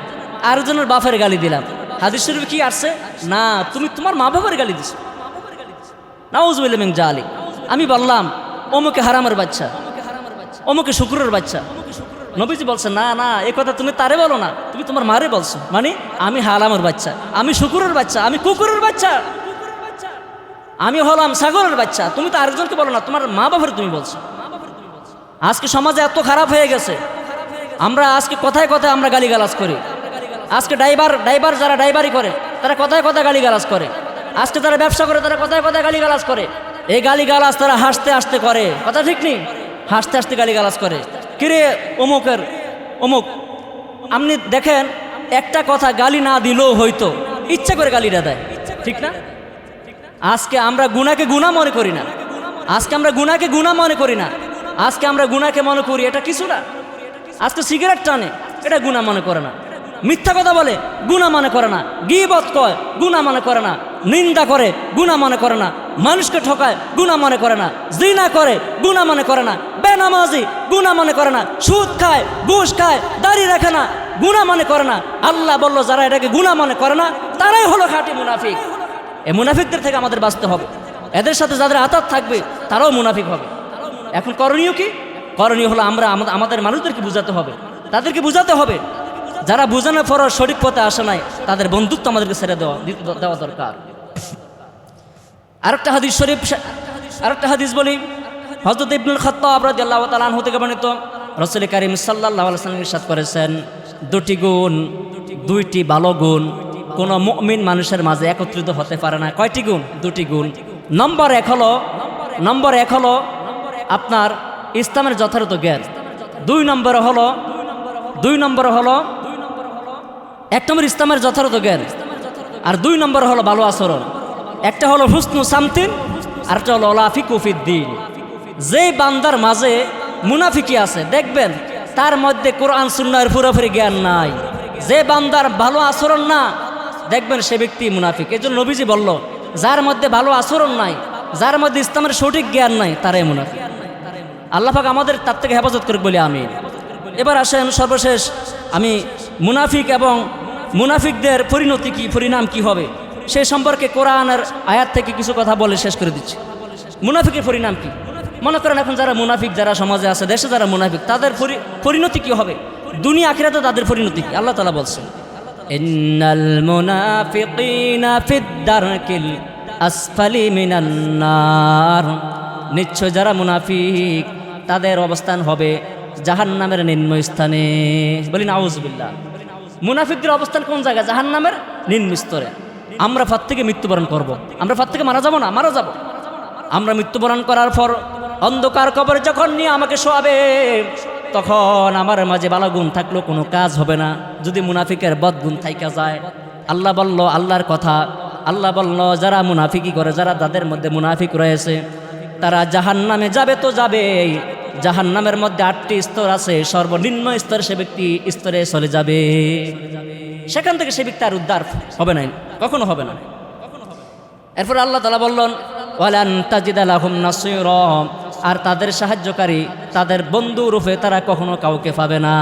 আরেকজনের বাপের গালি দিলাম, হাদিস শরীফে কি আসছে? না, তুমি তোমার মা বাবার গালি দিছো। নাউজুবিল্লাহ মিন জালিক। আমি বললাম অমুকে হারামের বাচ্চা, অমুকে শুকুরের বাচ্চা। নবীজি বলছে না না, এই কথা তুমি তারে বলো না, তুমি তোমার মারে বলছো। মানে আমি হারামের বাচ্চা, আমি শুকুরের বাচ্চা, আমি কুকুরের বাচ্চা, আমি হলাম ছাগলের বাচ্চা, তুমি তো আরেকজনকে বলো না, তোমার মা বাবার তুমি বলছো। আজকে সমাজে এত খারাপ হয়ে গেছে, আমরা আজকে কথায় কথায় আমরা গালিগালাজ করি। আজকে ড্রাইভার যারা ড্রাইভারি করে তারা কথায় কথায় গালিগালাজ করে। আজকে যারা ব্যবসা করে তারা কথায় কথায় গালিগালাজ করে। এই গালিগালাজ তারা হাসতে হাসতে করে, কথা ঠিক নেই, হাসতে হাসতে গালিগালাজ করে। কিরে অমুক, আপনি দেখেন একটা কথা গালি না দিলেও হয়তো ইচ্ছা করে গালিটা দেয়, ঠিক না? আজকে আমরা গুনাহকে গুনাহ মনে করি না, আজকে আমরা গুনাহকে গুনাহ মনে করি না, আজকে আমরা গুনাহকে মনে করি এটা কিছু না। আজকে সিগারেট টানে, এটা গুনাহ মনে করে না। মিথ্যা কথা বলে, গুনাহ মনে করে না। গীবত কয়, গুনাহ মনে করে না। নিন্দা করে, গুনাহ মনে করে না। মানুষকে ঠকায়, গুনাহ মনে করে না। জিনা করে, গুনাহ মনে করে না। বেনামাজি, গুনাহ মনে করে না। সুদ খায়, ঘুষ খায়, দাড়ি রাখে না, গুনাহ মনে করে না। আল্লাহ বলল যারা এটাকে গুনাহ মনে করে না তারাই হলো খাঁটি মুনাফিক। এই মুনাফিকদের থেকে আমাদের বাঁচতে হবে। এদের সাথে যাদের আতাত থাকবে তারাও মুনাফিক হবে। এখন করণীয় কি? করণীয় হলো আমরা আমাদের মানুষদেরকে বুঝাতে হবে, তাদেরকে বুঝাতে হবে। যারা বোঝানোর পর সঠিক পথে আসে নাই তাদের বন্ধুত্ব আমাদেরকে ছেড়ে দেওয়া দরকার। আরেকটা হাদিস শরীফ, আরেকটা হাদিস বলি, হযরত ইবনুল খাত্তাব রাদিয়াল্লাহু তাআলা আনহু থেকে বর্ণিত, রাসূল কারীম সাল্লাল্লাহু আলাইহি ওয়াসাল্লাম ইরশাদ করেছেন, দুইটি ভালো গুণ কোনো মুমিন মানুষের মাঝে একত্রিত হতে পারে না। কয়টি গুণ? দুটি গুণ। নম্বর এক হলো আপনার ইসলামের যথাযথ জ্ঞান। দুই নম্বর হলো এক নম্বর ইসলামের যথাযথ জ্ঞান, আর দুই নম্বর হলো ভালো আচরণ। একটা হলো হুসনু সামতিন, আর একটা হলো লাফিকু ফিদ্দিন। যে বান্দার মাঝে মুনাফিকি আছে দেখবেন তার মধ্যে কোরআন সুন্নাহর পুরোপুরি জ্ঞান নাই। যে বান্দার ভালো আচরণ না দেখবেন সে ব্যক্তি মুনাফিক। এই জন্য নবীজি বলল যার মধ্যে ভালো আচরণ নাই, যার মধ্যে ইসলামের সঠিক জ্ঞান নাই, তারাই মুনাফিক। আল্লাহ পাক আমাদের তার থেকে হেফাজত করুক বলি আমিন। এবার আসেন সর্বশেষ আমি মুনাফিক এবং মুনাফিকদের পরিণতি কি, পরিণাম কি হবে সে সম্পর্কে কোরআনের আয়াত থেকে কিছু কথা বলে শেষ করে দিচ্ছি। মুনাফিকের পরিণাম কি? মনে করেন এখন যারা মুনাফিক, যারা সমাজে আছে, দেশে যারা মুনাফিক, তাদের পরিণতি কি হবে? দুনিয়া আখিরাতে তাদের পরিণতি কি? আল্লাহ তাআলা বলছেন, ইন্নাল মুনাফিকিনা ফিদ দারকিল আসফালি মিনান নার। নিশ্চয় যারা মুনাফিক তাদের অবস্থান হবে জাহান্নামের নিম্ন স্থানে। বলি নাউজুবিল্লাহ। মুনাফিকদের অবস্থান কোন জায়গায়? জাহান্নামের নিম্ন স্তরে। আমরা প্রত্যেকে মৃত্যুবরণ করব, আমরা প্রত্যেকে মারা যাব না? মারা যাব। আমরা মৃত্যুবরণ করার পর অন্ধকার কবরে যখন নিয়ে আমাকে শোয়াবে, তখন আমার মাঝে ভালো গুণ থাকলেও কোনো কাজ হবে না যদি মুনাফিকের বদগুণ থাইকা যায়। আল্লাহ বলল, আল্লাহর কথা, আল্লাহ বলল যারা মুনাফিকি করে, যারা তাদের মধ্যে মুনাফিক রয়েছে তারা জাহান্নামে যাবে তো যাবেই। জাহান্নামের মধ্যে 8টি স্তর আছে, সর্বনিম্ন স্তর সে ব্যক্তি স্তরে চলে যাবে। সেখান থেকে সে ব্যক্তি আর উদ্ধার হবে না, কখনো হবে না। এরপর আল্লাহ তাআলা বললেন, ওয়ালান তাজিদা লাহুম নাসীরা, আর তাদের সাহায্যকারী, তাদের বন্ধু রূপে তারা কখনো কাউকে পাবে না।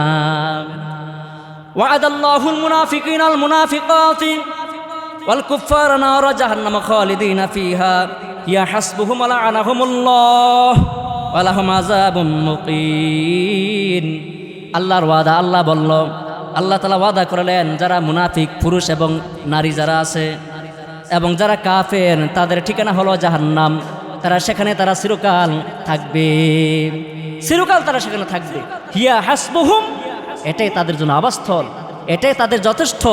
ওয়াদাল্লাহুল মুনাফিকিনাল মুনাফিকাতি ওয়াল কুফারা নারা জাহান্নাম খালিদিনা ফিহা ইয়া হাসবুহুম লাআনাহুমুল্লাহ ওয়া লাহুম আযাবুম মুকিন। আল্লাহর ওয়াদা, আল্লাহ বলল, আল্লাহ তাআলা ওয়াদা করলেন যারা মুনাফিক পুরুষ এবং নারী যারা আছে এবং যারা কাফের তাদের ঠিকানা হলো জাহান্নাম। তারা সেখানে তারা চিরকাল থাকবে, চিরকাল তারা সেখানে থাকবে। হিয়া হাসবুহুম, এটাই তাদের জন্য আবাসস্থল, এটাই তাদের যথেষ্ট,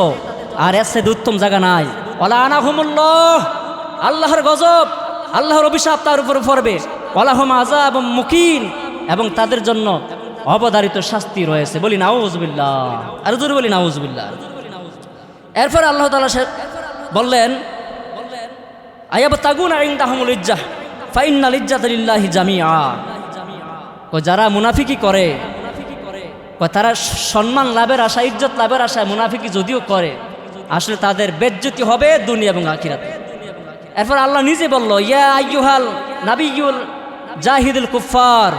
আর এর চেয়ে উত্তম জায়গা নাই। ওয়ালানাহুমুল্লাহ, আল্লাহর গজব, আল্লাহর অভিশাপ তার উপর পড়বে। ওয়ালাহুম আযাবুম মুকিন, এবং তাদের জন্য অবধারিত শাস্তি রয়েছে। বলি নাউজুবিল্লাহ, আর জোরে বলি নাউজুবিল্লাহ। এরপর আল্লাহ তাআলা বললেন আয়াবতাগুনা ইনদাহুমুল ইজ্জাহ ফাইন্নাল ইজ্জাতা লিল্লাহি জামিআ। যারা মুনাফিকি করে, তারা সম্মান লাভের আশা, ইজ্জত লাভের আশায় মুনাফিকি যদিও করে, আসলে তাদের বেজ্জতি হবে দুনিয়া এবং আখিরাতে। এরপর আল্লাহ নিজে বলল ইয়া আইয়ুহাল নাবিয়্যুল জাহিদুল কুফার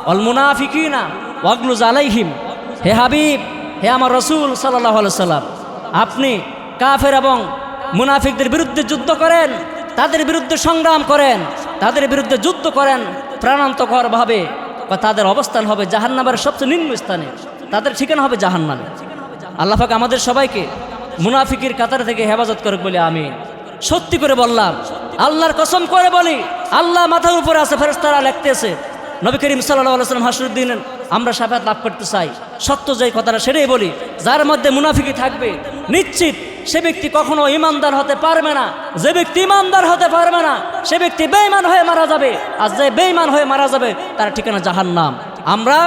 ওয়াল মুনাফিকিনা ওয়াগলুজ আলাইহিম। হে হাবিব, হে আমার রাসূল সাল্লাল্লাহু আলাইহি সাল্লাম, আপনি কাফের এবং মুনাফিকদের বিরুদ্ধে যুদ্ধ করেন, তাদের বিরুদ্ধে সংগ্রাম করেন, তাদের বিরুদ্ধে যুদ্ধ করেন প্রাণান্তকরভাবে। তাদের অবস্থান হবে জাহান্নামের সবচেয়ে নিম্ন স্থানে, তাদের ঠিকানা হবে জাহান্নামে। আল্লাহ পাক আমাদের সবাইকে মুনাফিকের কাতার থেকে হেফাজত করুক বলে আমিন। সত্যি করে বললাম, আল্লাহর কসম করে বলি, আল্লাহ মাথার উপরে আছে, ফেরেশতারা লিখতেছে। নবী করিম সাল্লাল্লাহু আলাইহি ওয়াসাল্লাম হাসরের দিন আমরা শাফায়াত লাভ করতে চাই, সত্য যে কথাটা সেটাই বলি। যার মধ্যে মুনাফিকি থাকবে, নিশ্চিত সে ব্যক্তি কখনো ইমানদার হতে পারবে না। যে ব্যক্তি ইমানদার হতে পারবে না, সে ব্যক্তি বেঈমান হয়ে মারা যাবে। আর যে বেঈমান হয়ে মারা যাবে, তার ঠিকানা জাহান্নাম। আমরা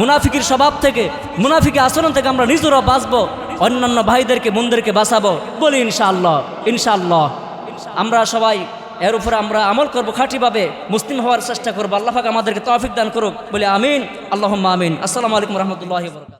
মুনাফিকির স্বভাব থেকে, মুনাফিকি আচরণ থেকে আমরা নিজেরা বাঁচবো, অন্যান্য ভাইদেরকে বোনদেরকে বাঁচাবো। বলি ইনশাআল্লাহ, ইনশাআল্লাহ। আমরা সবাই এর উপরে আমরা আমল করবো, খাঁটিভাবে মুসলিম হওয়ার চেষ্টা করবো। আল্লাহ পাক আমাদেরকে তৌফিক দান করুক বলে আমিন, আল্লাহুম্মা আমিন। আসসালামু আলাইকুম ওয়া রাহমাতুল্লাহি ওয়া বারাকাতুহু।